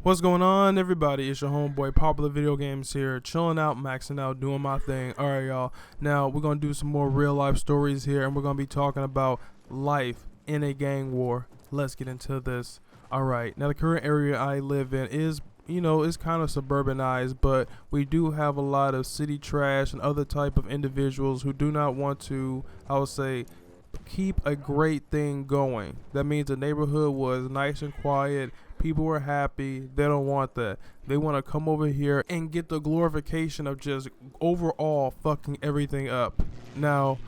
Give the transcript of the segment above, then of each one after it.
What's going on, everybody? It's your homeboy Popular Video Games here, chilling out, maxing out, doing my thing. Alright, y'all. Now, we're going to do some more real life stories here, and we're going to be talking about life in a gang war. Let's get into this. Alright, now the current area I live in is, it's kind of suburbanized, but we do have a lot of city trash and other type of individuals who do not want to, I would say, keep a great thing going. That means the neighborhood was nice and quiet. People were happy. They don't want that. They want to come over here and get the glorification of just overall fucking everything up. Now,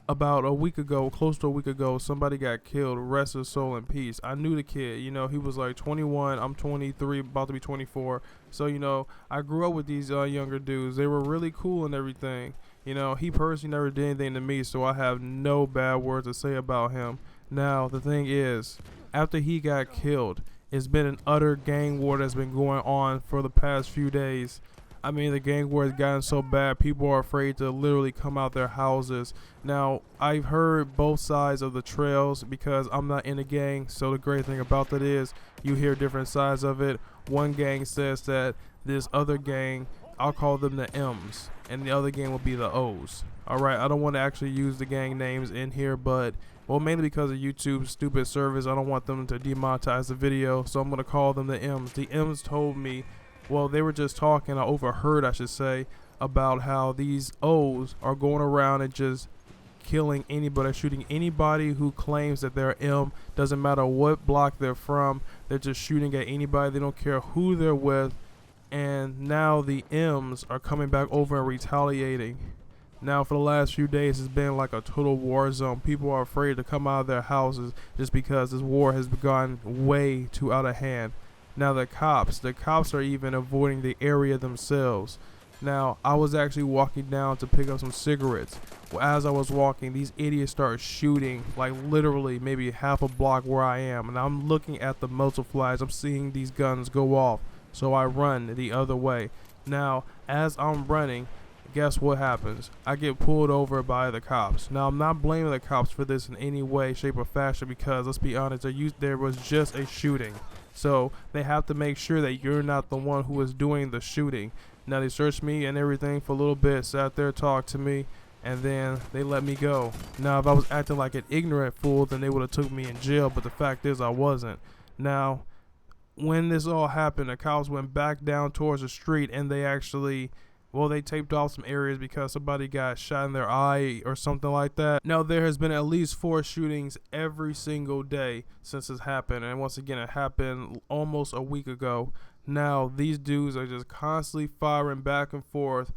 about a week ago, close to a week ago, somebody got killed. Rest his soul in peace. I knew the kid. He was like 21. I'm 23, about to be 24. So, I grew up with these younger dudes. They were really cool and everything. He personally never did anything to me, so I have no bad words to say about him. Now, the thing is, after he got killed, it's been an utter gang war that's been going on for the past few days. I mean, the gang war has gotten so bad, people are afraid to literally come out their houses. Now, I've heard both sides of the trails because I'm not in a gang, so the great thing about that is you hear different sides of it. One gang says that this other gang, I'll call them the M's, and the other gang will be the O's. Alright, I don't want to actually use the gang names in here, but mainly because of YouTube's stupid service, I don't want them to demonetize the video, so I'm going to call them the M's. The M's told me, they were just talking, I overheard, I should say, about how these O's are going around and just killing anybody, shooting anybody who claims that they're M. Doesn't matter what block they're from, they're just shooting at anybody. They don't care who they're with. And now the M's are coming back over and retaliating. Now, for the last few days, it's been like a total war zone. People are afraid to come out of their houses just because this war has gone way too out of hand. Now, the cops are even avoiding the area themselves. Now, I was actually walking down to pick up some cigarettes. As I was walking, these idiots started shooting, like literally maybe half a block where I am. And I'm looking at the muzzle flags. I'm seeing these guns go off. So I run the other way. Now, as I'm running, guess what happens? I get pulled over by the cops. Now, I'm not blaming the cops for this in any way, shape, or fashion because, let's be honest, there was just a shooting. So they have to make sure that you're not the one who is doing the shooting. Now, they searched me and everything for a little bit, sat there, talked to me, and then they let me go. Now, if I was acting like an ignorant fool, then they would have took me in jail, but the fact is I wasn't. Now, when this all happened, the cops went back down towards the street and they actually, they taped off some areas because somebody got shot in their eye or something like that. Now, there has been at least 4 shootings every single day since this happened. And once again, it happened almost a week ago. Now, these dudes are just constantly firing back and forth.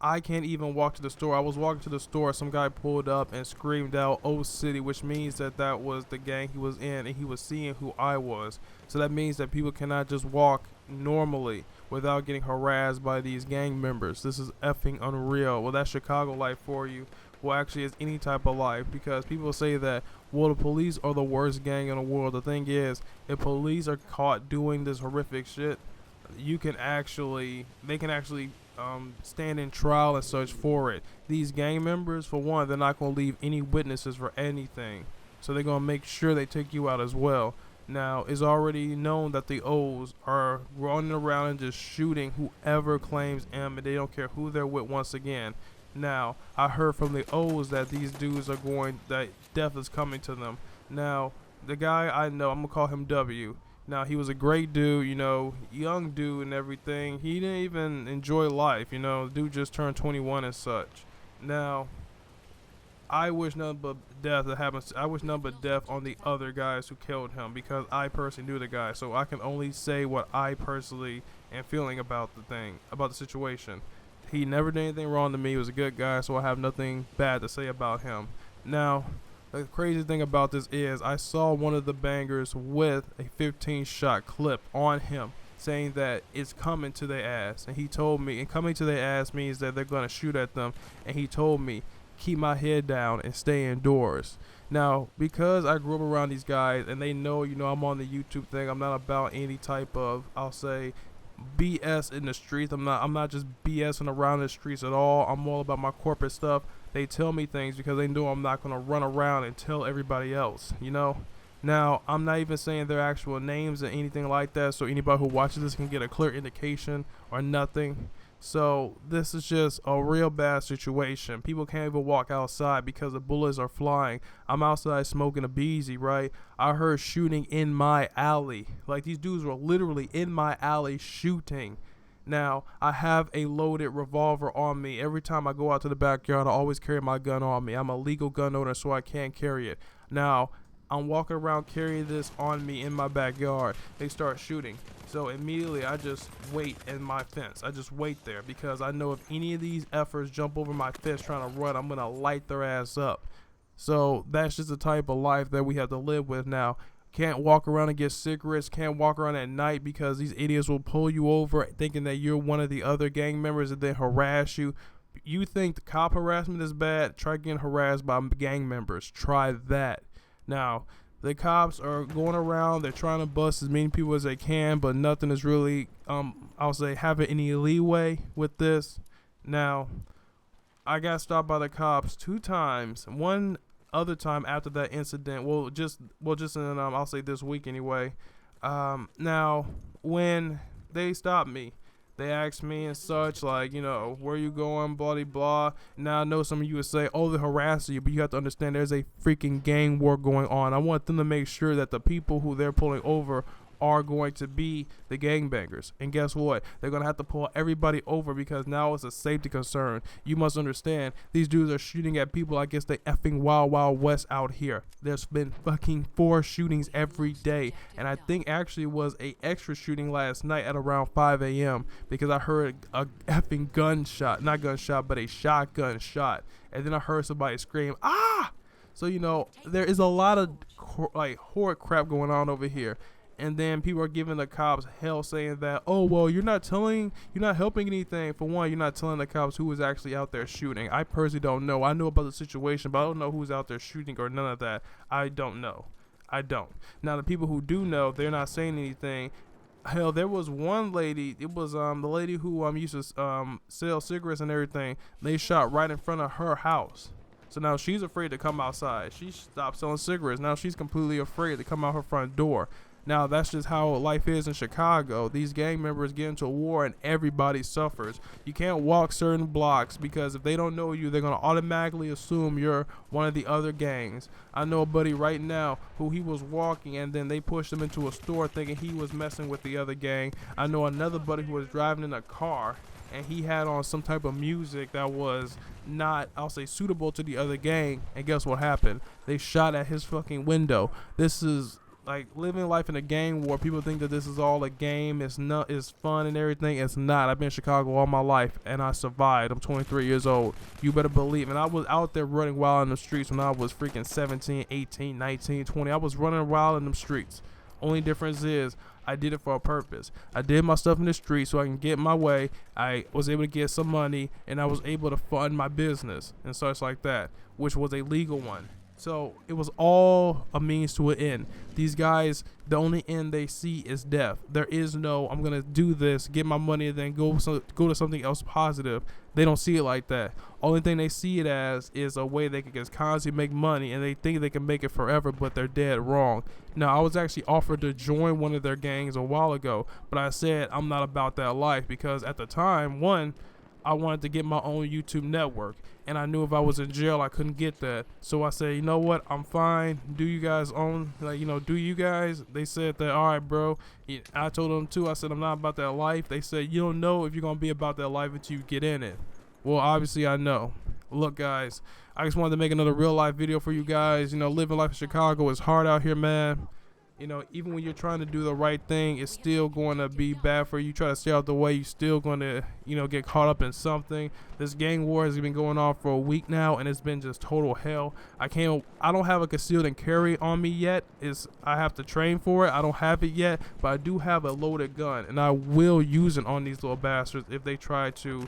I can't even walk to the store. I was walking to the store. Some guy pulled up and screamed out "O City," which means that was the gang he was in, and he was seeing who I was. So that means that people cannot just walk normally without getting harassed by these gang members. This is effing unreal. Well, that's Chicago life for you. Well, actually, it's any type of life because people say that, the police are the worst gang in the world. The thing is, if police are caught doing this horrific shit, they can actually stand in trial and such for it. These gang members, for one, they're not going to leave any witnesses for anything. So they're going to make sure they take you out as well. Now, it's already known that the O's are running around and just shooting whoever claims M, and they don't care who they're with once again. Now, I heard from the O's that these dudes that death is coming to them. Now, the guy I know, I'm going to call him W. Now, he was a great dude, young dude and everything. He didn't even enjoy life, the dude just turned 21 and such. Now, I wish nothing but death that happens. I wish nothing but death on the other guys who killed him because I personally knew the guy. So I can only say what I personally am feeling about the situation. He never did anything wrong to me. He was a good guy, so I have nothing bad to say about him. Now, the crazy thing about this is I saw one of the bangers with a 15-shot clip on him saying that it's coming to their ass. And he told me, and coming to their ass means that they're going to shoot at them. And he told me, keep my head down and stay indoors. Now, because I grew up around these guys and they know, I'm on the YouTube thing. I'm not about any type of, I'll say, BS in the streets. I'm not just BSing around the streets at all. I'm all about my corporate stuff. They tell me things because they know I'm not going to run around and tell everybody else, Now, I'm not even saying their actual names or anything like that, so anybody who watches this can get a clear indication or nothing. So this is just a real bad situation. People can't even walk outside because the bullets are flying. I'm outside smoking a beezy, right? I heard shooting in my alley. Like, these dudes were literally in my alley shooting. Now, I have a loaded revolver on me. Every time I go out to the backyard, I always carry my gun on me. I'm a legal gun owner, so I can't carry it. Now, I'm walking around carrying this on me in my backyard. They start shooting. So immediately I just wait in my fence. I just wait there because I know if any of these efforts jump over my fence trying to run, I'm going to light their ass up. So that's just the type of life that we have to live with now. Can't walk around and get cigarettes. Can't walk around at night because these idiots will pull you over thinking that you're one of the other gang members and then harass you. You think the cop harassment is bad? Try getting harassed by gang members. Try that. Now, the cops are going around, they're trying to bust as many people as they can, but nothing is really, I'll say, having any leeway with this. Now, I got stopped by the cops 2 times. One other time after that incident, I'll say this week anyway. Now, when they stopped me, they asked me and such, like, where you going, blah, blah, blah. Now, I know some of you would say, oh, they're harassing you, but you have to understand there's a freaking gang war going on. I want them to make sure that the people who they're pulling over are going to be the gangbangers. And guess what? They're going to have to pull everybody over because now it's a safety concern. You must understand, these dudes are shooting at people. I guess they effing wild west out here. There's been fucking 4 shootings every day. And I think actually it was a extra shooting last night at around 5 a.m. because I heard a effing gunshot. Not gunshot, but a shotgun shot. And then I heard somebody scream, ah! So, there is a lot of horrid crap going on over here. And then people are giving the cops hell saying that, oh, well, you're not helping anything. For one, you're not telling the cops who was actually out there shooting. I personally don't know. I know about the situation, but I don't know who's out there shooting or none of that. I don't know. I don't. Now, the people who do know, they're not saying anything. Hell, there was one lady. It was the lady who used to sell cigarettes and everything. They shot right in front of her house. So now she's afraid to come outside. She stopped selling cigarettes. Now she's completely afraid to come out her front door. Now, that's just how life is in Chicago. These gang members get into a war and everybody suffers. You can't walk certain blocks because if they don't know you, they're going to automatically assume you're one of the other gangs. I know a buddy right now who he was walking and then they pushed him into a store thinking he was messing with the other gang. I know another buddy who was driving in a car and he had on some type of music that was not, I'll say, suitable to the other gang. And guess what happened? They shot at his fucking window. This is like living life in a gang war. People think that this is all a game. It's fun and everything. It's not. I've been in Chicago all my life and I survived. I'm 23 years old. You better believe. And I was out there running wild in the streets when I was freaking 17, 18, 19, 20. I was running wild in them streets. Only difference is I did it for a purpose. I did my stuff in the street so I can get my way. I was able to get some money and I was able to fund my business and such like that, which was a legal one. So it was all a means to an end. These guys, the only end they see is death. There is no, I'm going to do this, get my money, and then go to something else positive. They don't see it like that. Only thing they see it as is a way they can just constantly make money, and they think they can make it forever, but they're dead wrong. Now, I was actually offered to join one of their gangs a while ago, but I said I'm not about that life because at the time, one, I wanted to get my own YouTube network. And I knew if I was in jail, I couldn't get that. So I said, you know what? I'm fine. Do you guys own, do you guys? They said that, all right, bro. I told them too. I said, I'm not about that life. They said, you don't know if you're going to be about that life until you get in it. Well, obviously I know. Look, guys, I just wanted to make another real life video for you guys. Living life in Chicago is hard out here, man. Even when you're trying to do the right thing, it's still going to be bad for you. Try to stay out the way, you're still going to, get caught up in something. This gang war has been going on for a week now, and it's been just total hell. I don't have a concealed and carry on me yet. I have to train for it. I don't have it yet, but I do have a loaded gun, and I will use it on these little bastards if they try to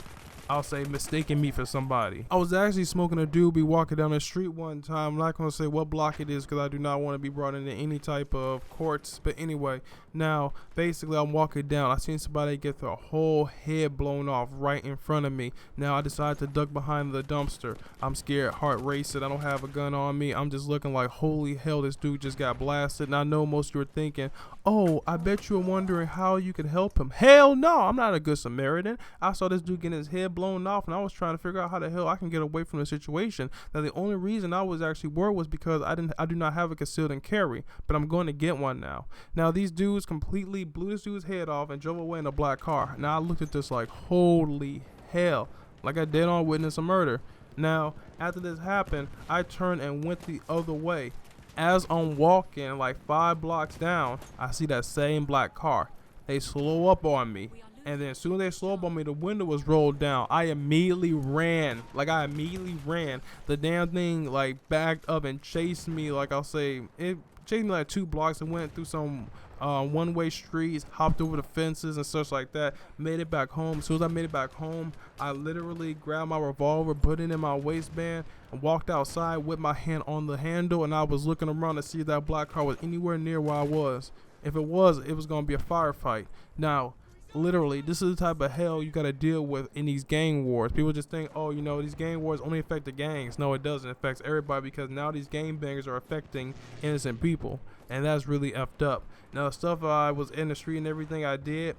I'll say, mistaking me for somebody. I was actually smoking a doobie walking down the street one time. I'm not going to say what block it is because I do not want to be brought into any type of courts. But anyway, now, basically, I'm walking down. I seen somebody get their whole head blown off right in front of me. Now, I decided to duck behind the dumpster. I'm scared, heart racing. I don't have a gun on me. I'm just looking like, holy hell, this dude just got blasted. And I know most of you are thinking, oh, I bet you are wondering how you can help him. Hell no, I'm not a good Samaritan. I saw this dude getting his head blown off, and I was trying to figure out how the hell I can get away from the situation. Now, the only reason I was actually worried was because I do not have a concealed and carry, but I'm going to get one now. Now, these dudes completely blew this dude's head off and drove away in a black car. Now, I looked at this like, holy hell, like I dead on witness a murder. Now, after this happened, I turned and went the other way. As I'm walking like 5 blocks down, I see that same black car. They slow up on me. And then as soon as they slow up on me, the window was rolled down. I immediately ran. The damn thing like backed up and chased me. Like I'll say, it chased me like 2 blocks and went through some one-way streets, hopped over the fences and such like that. Made it back home. As soon as I made it back home, I literally grabbed my revolver, put it in my waistband, and walked outside with my hand on the handle. And I was looking around to see if that black car was anywhere near where I was. If it was going to be a firefight. Now, literally, this is the type of hell you got to deal with in these gang wars. People just think, oh, you know, these gang wars only affect the gangs. No, it doesn't. It affects everybody because now these gang bangers are affecting innocent people. And that's really effed up. Now, stuff I was in the street and everything I did,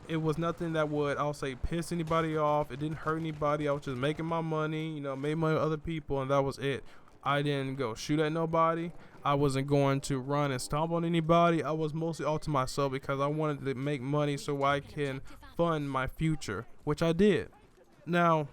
it was nothing that would, I'll say, piss anybody off. It didn't hurt anybody. I was just making my money, you know, made money with other people, and that was it. I didn't go shoot at nobody. I wasn't going to run and stomp on anybody. I was mostly all to myself because I wanted to make money so I can fund my future, which I did. Now,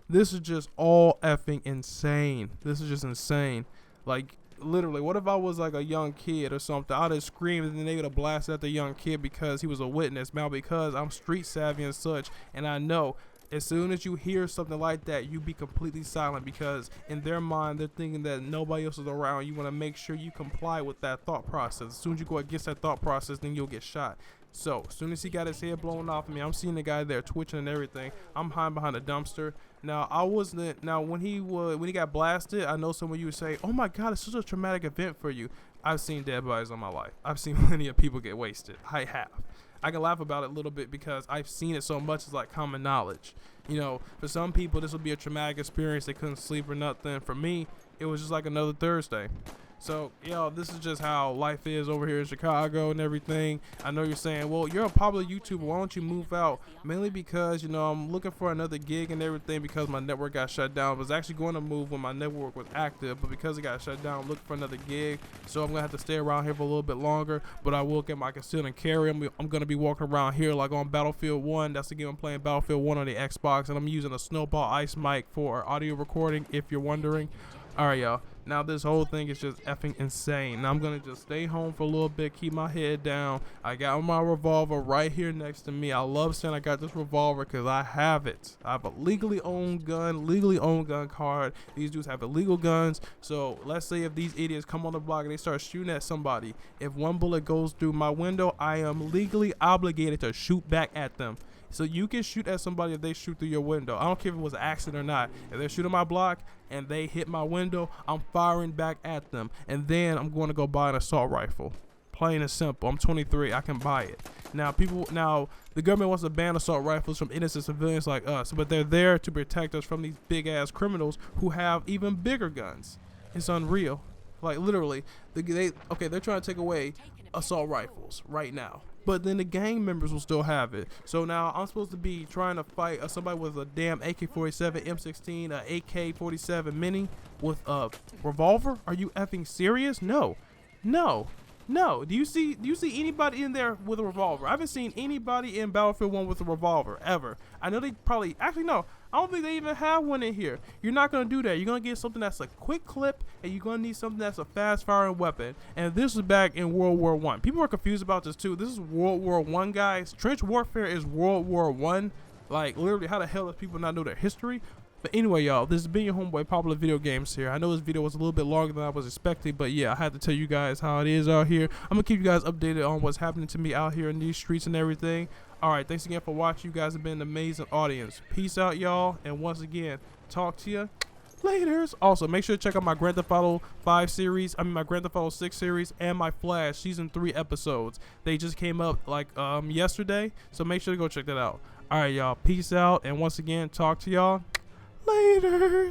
this is just all effing insane. This is just insane. Like, literally, what if I was like a young kid or something? I'd have screamed and then they would have blasted at the young kid because he was a witness. Now, because I'm street savvy and such, and I know as soon as you hear something like that, you be completely silent because in their mind, they're thinking that nobody else is around. You want to make sure you comply with that thought process. As soon as you go against that thought process, then you'll get shot. So as soon as he got his head blown off of me, I'm seeing the guy there twitching and everything. I'm hiding behind a dumpster. Now when he got blasted, I know some of you would say, "Oh my God, it's such a traumatic event for you." I've seen dead bodies in my life. I've seen plenty of people get wasted. I have. I can laugh about it a little bit because I've seen it so much. It's like common knowledge. You know, for some people, this will be a traumatic experience. They couldn't sleep or nothing. For me, it was just like another Thursday. So, yo, this is just how life is over here in Chicago and everything. I know you're saying, well, you're a popular YouTuber. Why don't you move out? Mainly because, you know, I'm looking for another gig and everything because my network got shut down. I was actually going to move when my network was active, but because it got shut down, I'm looking for another gig. So I'm going to have to stay around here for a little bit longer, but I will get my concealed and carry. I'm going to be walking around here like on Battlefield 1. That's the game I'm playing, Battlefield 1 on the Xbox, and I'm using a Snowball Ice mic for audio recording, if you're wondering. All right, y'all. Now this whole thing is just effing insane. Now I'm going to just stay home for a little bit, keep my head down. I got my revolver right here next to me. I love saying I got this revolver because I have it. I have a legally owned gun card. These dudes have illegal guns. So let's say if these idiots come on the block and they start shooting at somebody, if one bullet goes through my window, I am legally obligated to shoot back at them. So you can shoot at somebody if they shoot through your window. I don't care if it was an accident or not. If they're shooting my block and they hit my window, I'm firing back at them. And then I'm going to go buy an assault rifle. Plain and simple. I'm 23. I can buy it. Now, the government wants to ban assault rifles from innocent civilians like us, but they're there to protect us from these big-ass criminals who have even bigger guns. It's unreal. Like, literally, they're trying to take away assault rifles right now. But then the gang members will still have it. So now I'm supposed to be trying to fight somebody with a damn AK-47, M16, AK-47 Mini with a revolver? Are you effing serious? No. Do you see anybody in there with a revolver? I haven't seen anybody in Battlefield 1 with a revolver ever. I know they probably no. I don't think they even have one in here. You're not gonna do that. You're gonna get something that's a quick clip, and you're gonna need something that's a fast firing weapon. And this was back in World War I. People are confused about this too. This is World War I, guys. Trench warfare is World War I. Like, literally, how the hell does people not know their history? But anyway, y'all, this has been your homeboy Popular Video Games here. I know this video was a little bit longer than I was expecting, but yeah, I had to tell you guys how it is out here. I'm gonna keep you guys updated on what's happening to me out here in these streets and everything. All right, thanks again for watching. You guys have been an amazing audience. Peace out, y'all. And once again, talk to you later. Also, make sure to check out my Grand Theft Auto 5 series. My Grand Theft Auto 6 series and my Flash season 3 episodes. They just came up like yesterday, so make sure to go check that out. All right, y'all. Peace out. And once again, talk to y'all later.